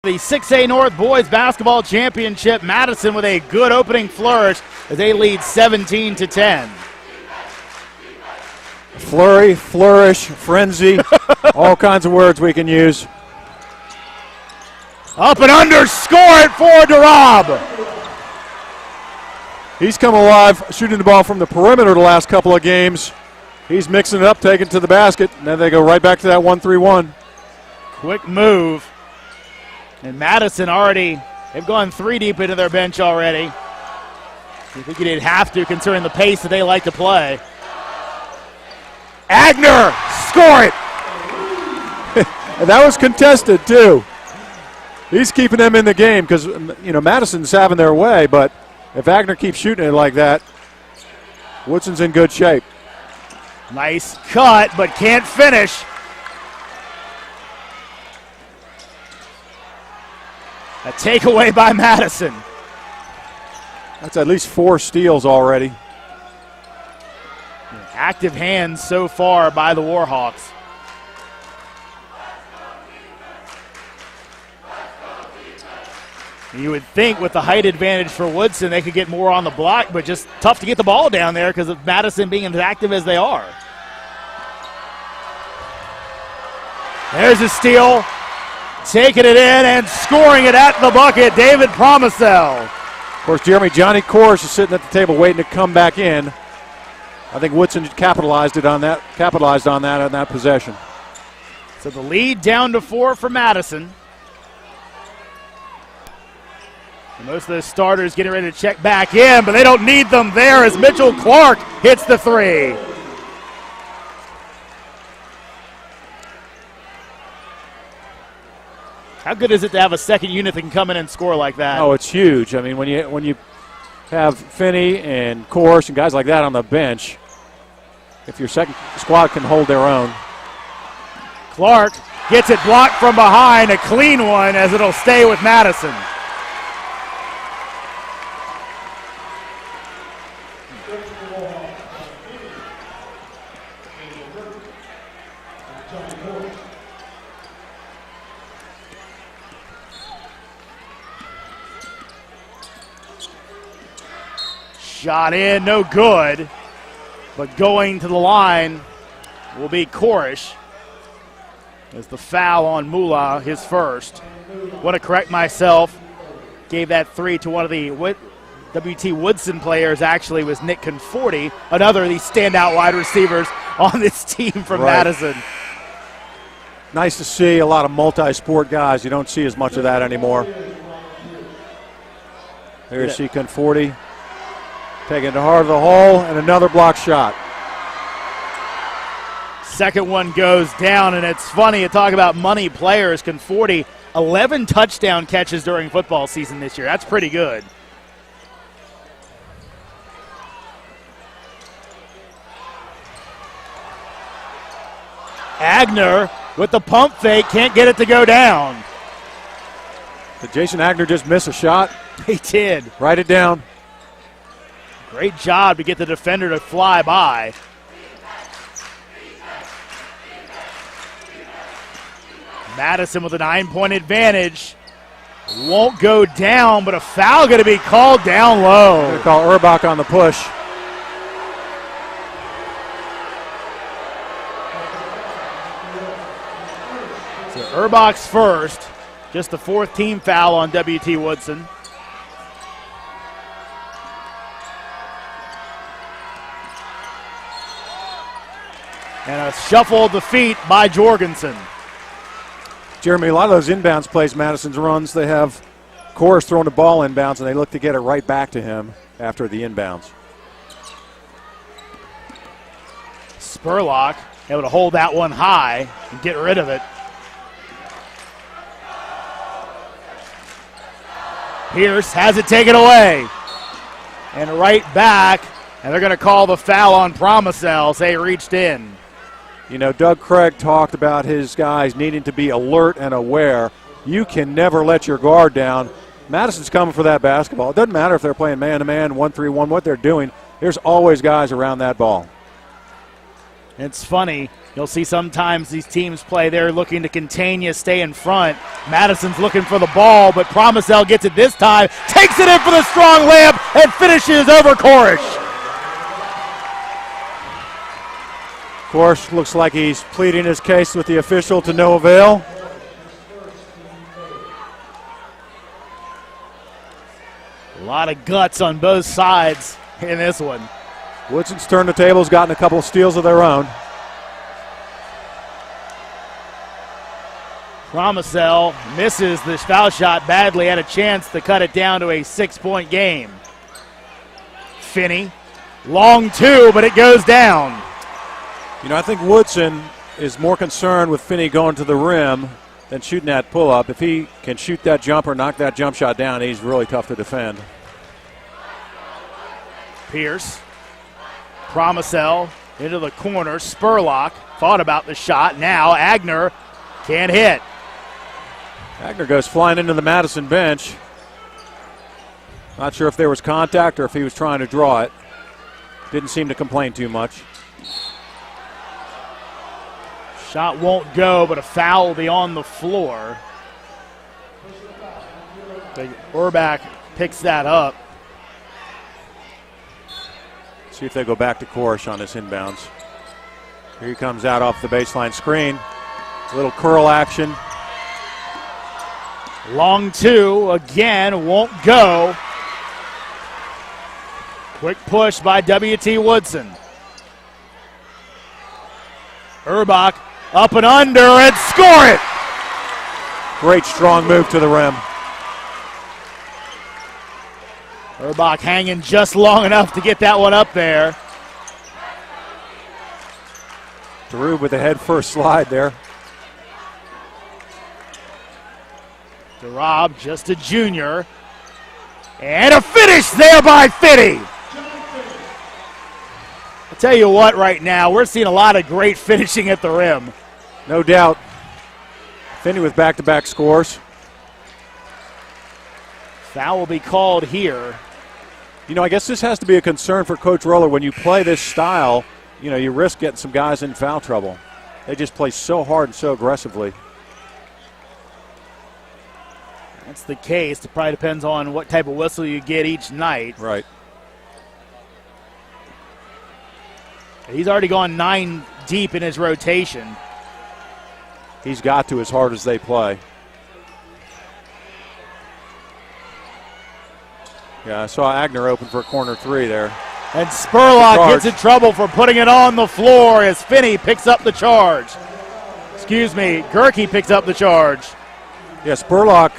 The 6A North Boys Basketball Championship. Madison with a good opening flourish as they lead 17-10. Flurry, flourish, frenzy, all kinds of words we can use. Up and under, score it for DeRob. He's come alive shooting the ball from the perimeter the last couple of games. He's mixing it up, taking it to the basket, and then they go right back to that 1-3-1. Quick move. And Madison already, they've gone 3 deep into their bench already. I think you didn't have to considering the pace that they like to play. Agner, score it! And that was contested too. He's keeping them in the game because, you know, Madison's having their way, but if Agner keeps shooting it like that, Woodson's in good shape. Nice cut, but can't finish. A takeaway by Madison. That's at least 4 steals already. Active hands so far by the Warhawks. You would think with the height advantage for Woodson, they could get more on the block, but just tough to get the ball down there because of Madison being as active as they are. There's a steal. Taking it in and scoring it at the bucket, David Promisel. Of course, Jeremy, Johnny Kors is sitting at the table waiting to come back in. I think Woodson capitalized on that in that possession. So the lead down to 4 for Madison. And most of the starters getting ready to check back in, but they don't need them there as Mitchell Clark hits the 3. How good is it to have a second unit that can come in and score like that? Oh, it's huge. I mean, when you have Finney and Kors and guys like that on the bench, if your second squad can hold their own. Clark gets it blocked from behind, a clean one as it'll stay with Madison. Shot in, no good. But going to the line will be Korish. As the foul on Mula, his first. Want to correct myself. Gave that 3 to one of the WT Woodson players. Actually was Nick Conforti, another of these standout wide receivers on this team from Madison. Nice to see a lot of multi-sport guys. You don't see as much of that anymore. There you see Conforti. Taking it to heart of the hole, and another block shot. Second one goes down, and it's funny to talk about money players. Conforti, 11 touchdown catches during football season this year. That's pretty good. Agner with the pump fake, can't get it to go down. Did Jason Agner just miss a shot? He did. Write it down. Great job to get the defender to fly by. Madison with a 9-point advantage. Won't go down, but a foul going to be called down low. Going to call Urbach on the push. So Urbach's first. Just the 4th team foul on WT Woodson. And a shuffle of the feet by Jorgensen. Jeremy, a lot of those inbounds plays Madison's runs, they have Kors throwing the ball inbounds, and they look to get it right back to him after the inbounds. Spurlock able to hold that one high and get rid of it. Pierce has it taken away. And right back, and they're going to call the foul on Promisel. They reached in. You know, Doug Craig talked about his guys needing to be alert and aware. You can never let your guard down. Madison's coming for that basketball. It doesn't matter if they're playing man-to-man, 1-3-1, what they're doing. There's always guys around that ball. It's funny. You'll see sometimes these teams play, they're looking to contain you, stay in front. Madison's looking for the ball, but Promisel gets it this time, takes it in for the strong layup, and finishes over Korish. Korish looks like he's pleading his case with the official to no avail. A lot of guts on both sides in this one. Woodson's turned the tables, gotten a couple of steals of their own. Promisel misses the foul shot badly, had a chance to cut it down to a 6-point game. Finney, long two, but it goes down. You know, I think Woodson is more concerned with Finney going to the rim than shooting that pull-up. If he can shoot that jumper, knock that jump shot down, he's really tough to defend. Pierce, Promisel into the corner. Spurlock thought about the shot. Now Agner can't hit. Agner goes flying into the Madison bench. Not sure if there was contact or if he was trying to draw it. Didn't seem to complain too much. Shot won't go, but a foul will be on the floor. Urbach picks that up. See if they go back to Korish on this inbounds. Here he comes out off the baseline screen. A little curl action. Long two, again, won't go. Quick push by W.T. Woodson. Urbach up and under and score it! Great strong move to the rim. Urbach hanging just long enough to get that one up there. Darube with the head first slide there. DeRob, just a junior. And a finish there by Finney. I'll tell you what, right now, we're seeing a lot of great finishing at the rim. No doubt. Finney with back-to-back scores. Foul will be called here. You know, I guess this has to be a concern for Coach Roller. When you play this style, you know, you risk getting some guys in foul trouble. They just play so hard and so aggressively. That's the case. It probably depends on what type of whistle you get each night. Right. He's already gone 9 deep in his rotation. He's got to as hard as they play. Yeah, I saw Agner open for a corner three there. And Spurlock gets in trouble for putting it on the floor as Finney picks up the charge. Excuse me, Gerke picks up the charge. Yeah, Spurlock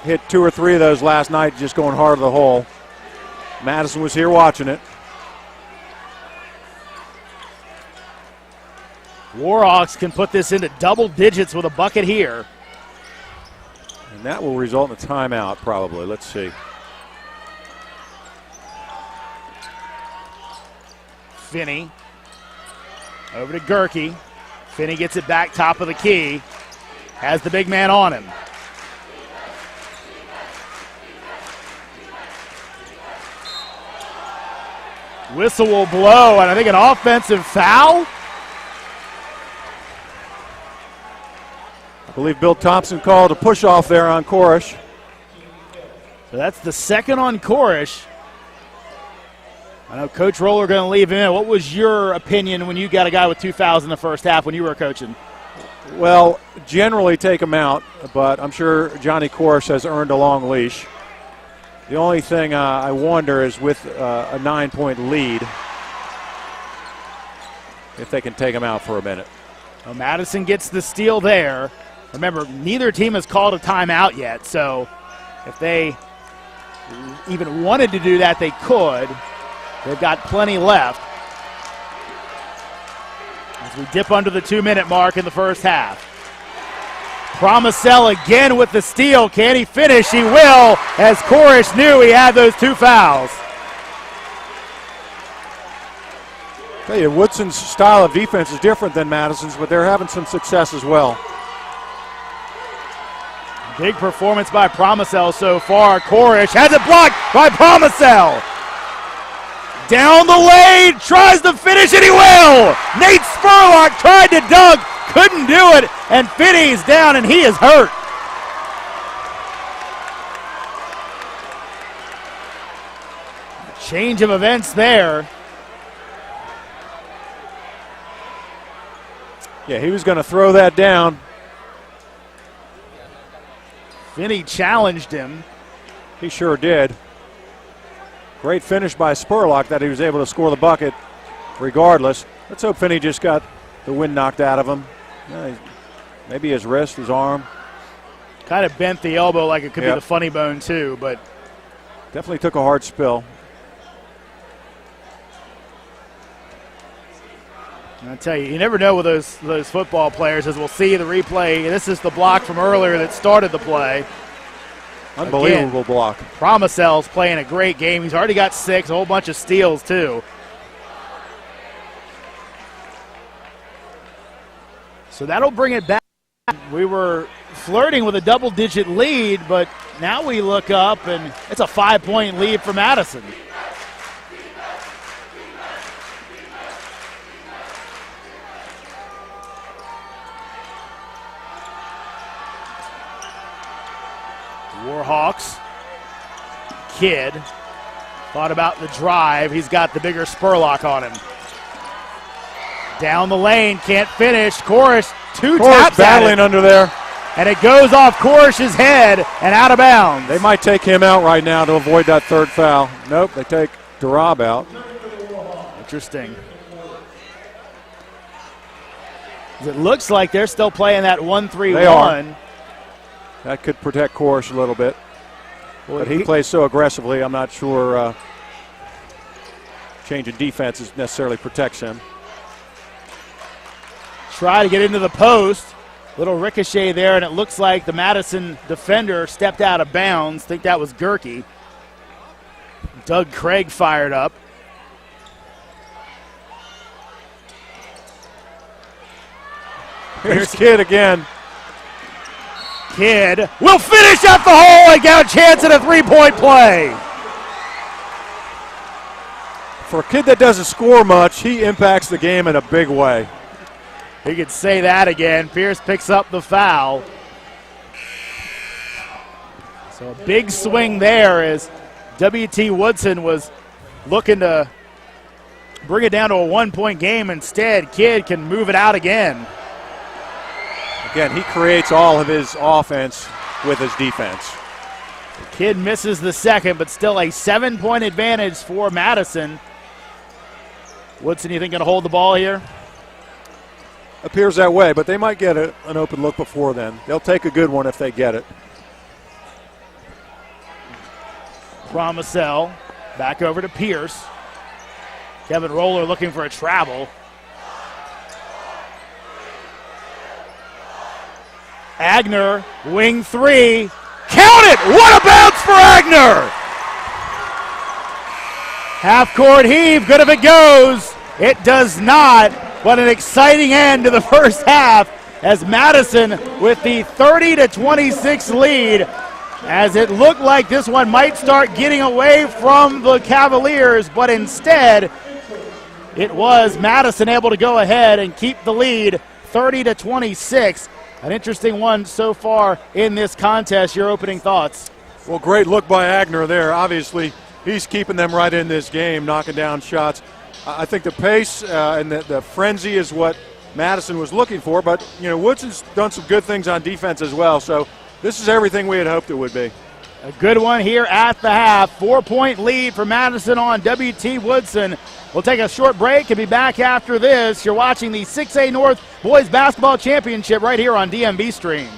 hit 2 or 3 of those last night, just going hard to the hole. Madison was here watching it. Warhawks can put this into double digits with a bucket here. And that will result in a timeout probably. Let's see. Finney over to Gerke. Finney gets it back top of the key. Has the big man on him. Whistle will blow, and I think an offensive foul. I believe Bill Thompson called a push-off there on Korish. So that's the second on Korish. I know Coach Roller going to leave him in. What was your opinion when you got a guy with 2 fouls in the first half when you were coaching? Well, generally take him out, but I'm sure Johnny Korish has earned a long leash. The only thing I wonder is with a 9-point lead, if they can take him out for a minute. Well, Madison gets the steal there. Remember, neither team has called a timeout yet, so if they even wanted to do that, they could. They've got plenty left as we dip under the 2-minute mark in the first half. Promisel again with the steal. Can he finish? He will, as Korish knew he had those 2 fouls. Tell you, Woodson's style of defense is different than Madison's, but they're having some success as well. Big performance by Promisel so far. Korish has it blocked by Promisel. Down the lane, tries to finish it, he will! Nate Spurlock tried to dunk, couldn't do it, and Finney's down and he is hurt. Change of events there. Yeah, he was going to throw that down. Finney challenged him. He sure did. Great finish by Spurlock that he was able to score the bucket regardless. Let's hope Finney just got the wind knocked out of him. Maybe his wrist, his arm. Kind of bent the elbow like it could be the funny bone too, but definitely took a hard spill. I tell you, you never know with those football players, as we'll see the replay. This is the block from earlier that started the play. Unbelievable block. Promisel's playing a great game. He's already got 6, a whole bunch of steals too. So that'll bring it back. We were flirting with a double-digit lead, but now we look up and it's a 5-point lead for Madison. Warhawks. Kidd thought about the drive. He's got the bigger Spurlock on him. Down the lane, can't finish. Korish, two taps battling under there. And it goes off Korish's head and out of bounds. They might take him out right now to avoid that third foul. Nope, they take Durab out. Interesting. It looks like they're still playing that 1-3-1. That could protect Korish a little bit. But he plays so aggressively, I'm not sure change in defense necessarily protects him. Try to get into the post. Little ricochet there, and it looks like the Madison defender stepped out of bounds. I think that was Gerke. Doug Craig fired up. Here's Kidd again. Kidd will finish at the hole and got a chance at a three-point play. For a kid that doesn't score much, he impacts the game in a big way. He could say that again. Pierce picks up the foul. So a big swing there as W.T. Woodson was looking to bring it down to a one-point game. Instead, Kidd can move it out again. Again, he creates all of his offense with his defense. Kidd misses the second, but still a 7-point advantage for Madison. Woodson, you think going to hold the ball here? Appears that way, but they might get an open look before then. They'll take a good one if they get it. Promisel back over to Pierce. Kevin Roller looking for a travel. Agner, wing three. Count it! What a bounce for Agner! Half court heave, good if it goes. It does not, but an exciting end to the first half as Madison with the 30-26 lead, as it looked like this one might start getting away from the Cavaliers, but instead it was Madison able to go ahead and keep the lead 30-26. An interesting one so far in this contest. Your opening thoughts? Well, great look by Agner there. Obviously, he's keeping them right in this game, knocking down shots. I think the pace and the frenzy is what Madison was looking for, but, you know, Woodson's done some good things on defense as well, so this is everything we had hoped it would be. A good one here at the half. 4-point lead for Madison on W.T. Woodson. We'll take a short break and be back after this. You're watching the 6A North Boys Basketball Championship right here on DMV Stream.